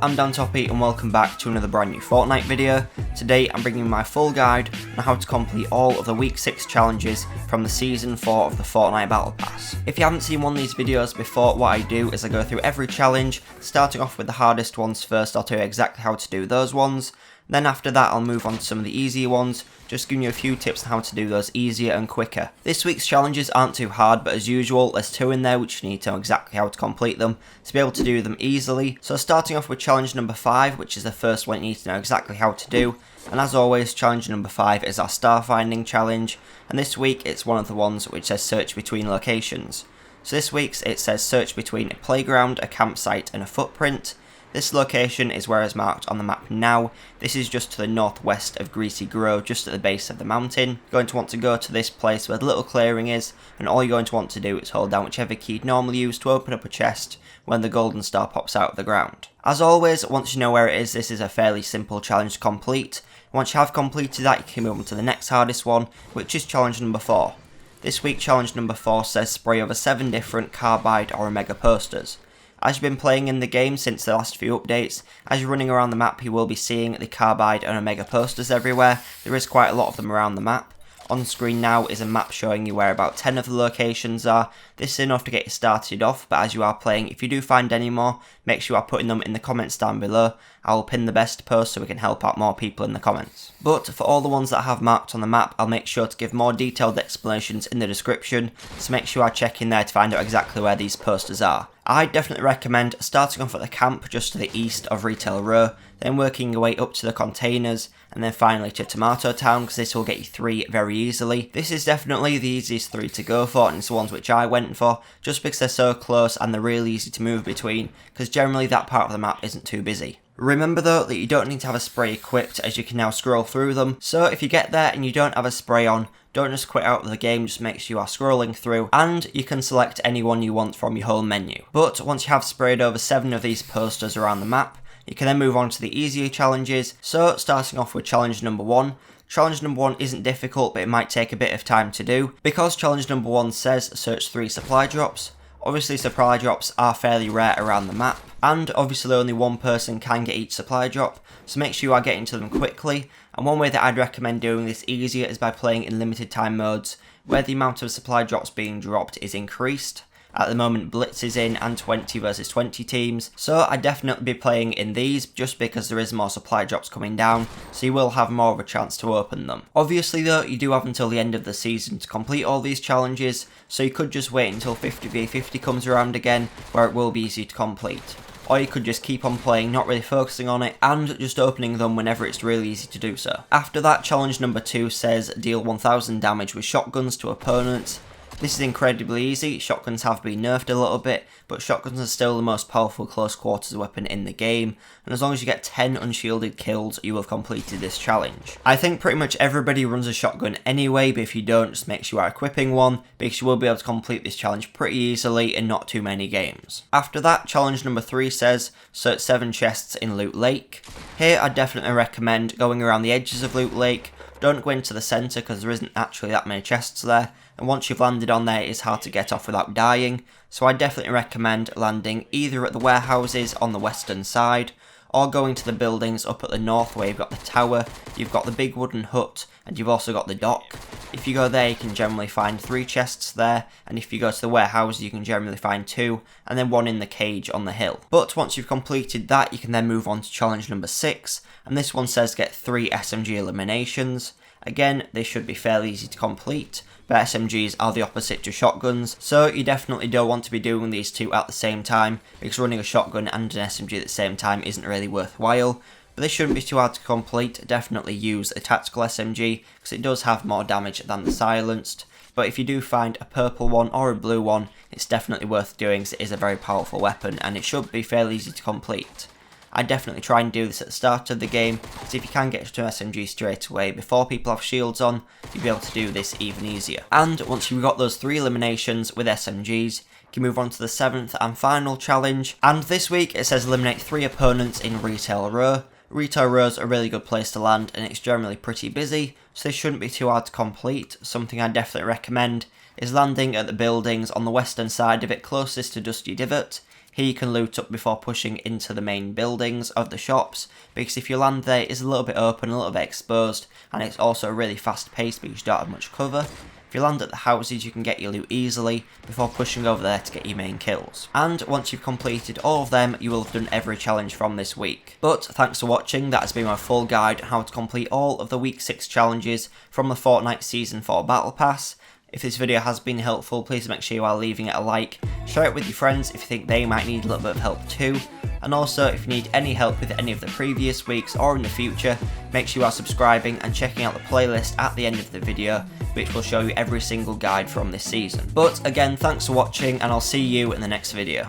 I'm Dan Toppy and welcome back to another brand new Fortnite video. Today I'm bringing my full guide on how to complete all of the week 6 challenges from the season 4 of the Fortnite Battle Pass. If you haven't seen one of these videos before, what I do is I go through every challenge, starting off with the hardest ones first. I'll tell you exactly how to do those ones. Then after that I'll move on to some of the easier ones, just giving you a few tips on how to do those easier and quicker. This week's challenges aren't too hard, but as usual there's 2 in there which you need to know exactly how to complete them to be able to do them easily. So starting off with challenge number 5, which is the first one you need to know exactly how to do. And as always, challenge number 5 is our star finding challenge, and this week it's one of the ones which says search between locations. So this week's it says search between a playground, a campsite and a footprint. This location is where it's marked on the map now. This is just to the northwest of Greasy Grove, just at the base of the mountain. You're going to want to go to this place where the little clearing is, and all you're going to want to do is hold down whichever key you'd normally use to open up a chest when the golden star pops out of the ground. As always, once you know where it is, this is a fairly simple challenge to complete. Once you have completed that, you can move on to the next hardest one, which is challenge number 4. This week challenge number 4 says spray over 7 different carbide or omega posters. As you've been playing in the game since the last few updates, as you're running around the map you will be seeing the carbide and omega posters everywhere. There is quite a lot of them around the map. On screen now is a map showing you where about 10 of the locations are. This is enough to get you started off, but as you are playing, if you do find any more, make sure you are putting them in the comments down below. I will pin the best post so we can help out more people in the comments. But for all the ones that I have marked on the map, I'll make sure to give more detailed explanations in the description, so make sure you are checking there to find out exactly where these posters are. I definitely recommend starting off at the camp just to the east of Retail Row, then working your way up to the containers, and then finally to Tomato Town, because this will get you 3 very easily. This is definitely the easiest 3 to go for, and it's the ones which I went for, just because they're so close and they're really easy to move between, because generally that part of the map isn't too busy. Remember though that you don't need to have a spray equipped, as you can now scroll through them, so if you get there and you don't have a spray on, don't just quit out of the game, just make sure you are scrolling through, and you can select any one you want from your whole menu. But once you have sprayed over 7 of these posters around the map, you can then move on to the easier challenges. So starting off with challenge number 1. Challenge number 1 isn't difficult, but it might take a bit of time to do, because challenge number 1 says search 3 supply drops. Obviously supply drops are fairly rare around the map, and obviously only one person can get each supply drop, so make sure you are getting to them quickly. And one way that I'd recommend doing this easier is by playing in limited time modes, where the amount of supply drops being dropped is increased. At the moment Blitz is in and 20 versus 20 teams, so I'd definitely be playing in these just because there is more supply drops coming down, so you will have more of a chance to open them. Obviously though, you do have until the end of the season to complete all these challenges, so you could just wait until 50v50 comes around again, where it will be easy to complete. Or you could just keep on playing, not really focusing on it, and just opening them whenever it's really easy to do so. After that, challenge number 2 says deal 1000 damage with shotguns to opponents. This is incredibly easy. Shotguns have been nerfed a little bit, but shotguns are still the most powerful close quarters weapon in the game, and as long as you get 10 unshielded kills, you will have completed this challenge. I think pretty much everybody runs a shotgun anyway, but if you don't, just make sure you are equipping one, because you will be able to complete this challenge pretty easily in not too many games. After that, challenge number 3 says search 7 chests in Loot Lake. Here I definitely recommend going around the edges of Loot Lake. Don't go into the centre because there isn't actually that many chests there, and once you've landed on there it's hard to get off without dying, so I definitely recommend landing either at the warehouses on the western side, or going to the buildings up at the north where you've got the tower, you've got the big wooden hut, and you've also got the dock. If you go there you can generally find 3 chests there, and if you go to the warehouse you can generally find 2, and then 1 in the cage on the hill. But once you've completed that you can then move on to challenge number 6, and this one says get 3 SMG eliminations. Again, they should be fairly easy to complete, but SMGs are the opposite to shotguns, so you definitely don't want to be doing these 2 at the same time, because running a shotgun and an SMG at the same time isn't really worthwhile. But this shouldn't be too hard to complete. Definitely use a tactical SMG, because it does have more damage than the silenced. But if you do find a purple one or a blue one, it's definitely worth doing, because it is a very powerful weapon, and it should be fairly easy to complete. I'd definitely try and do this at the start of the game, because if you can get to an SMG straight away before people have shields on, you'll be able to do this even easier. And once you've got those 3 eliminations with SMGs, you can move on to the 7th and final challenge. And this week it says eliminate 3 opponents in Retail Row. Retail Row's a really good place to land, and it's generally pretty busy, so this shouldn't be too hard to complete. Something I definitely recommend is landing at the buildings on the western side of it closest to Dusty Divot. Here you can loot up before pushing into the main buildings of the shops, because if you land there it's a little bit open, a little bit exposed, and it's also really fast paced because you don't have much cover. If you land at the houses you can get your loot easily before pushing over there to get your main kills. And once you've completed all of them you will have done every challenge from this week. But thanks for watching, that has been my full guide on how to complete all of the week 6 challenges from the Fortnite Season 4 Battle Pass. If this video has been helpful, please make sure you are leaving it a like, share it with your friends if you think they might need a little bit of help too, and also if you need any help with any of the previous weeks or in the future, make sure you are subscribing and checking out the playlist at the end of the video, which will show you every single guide from this season. But again, thanks for watching and I'll see you in the next video.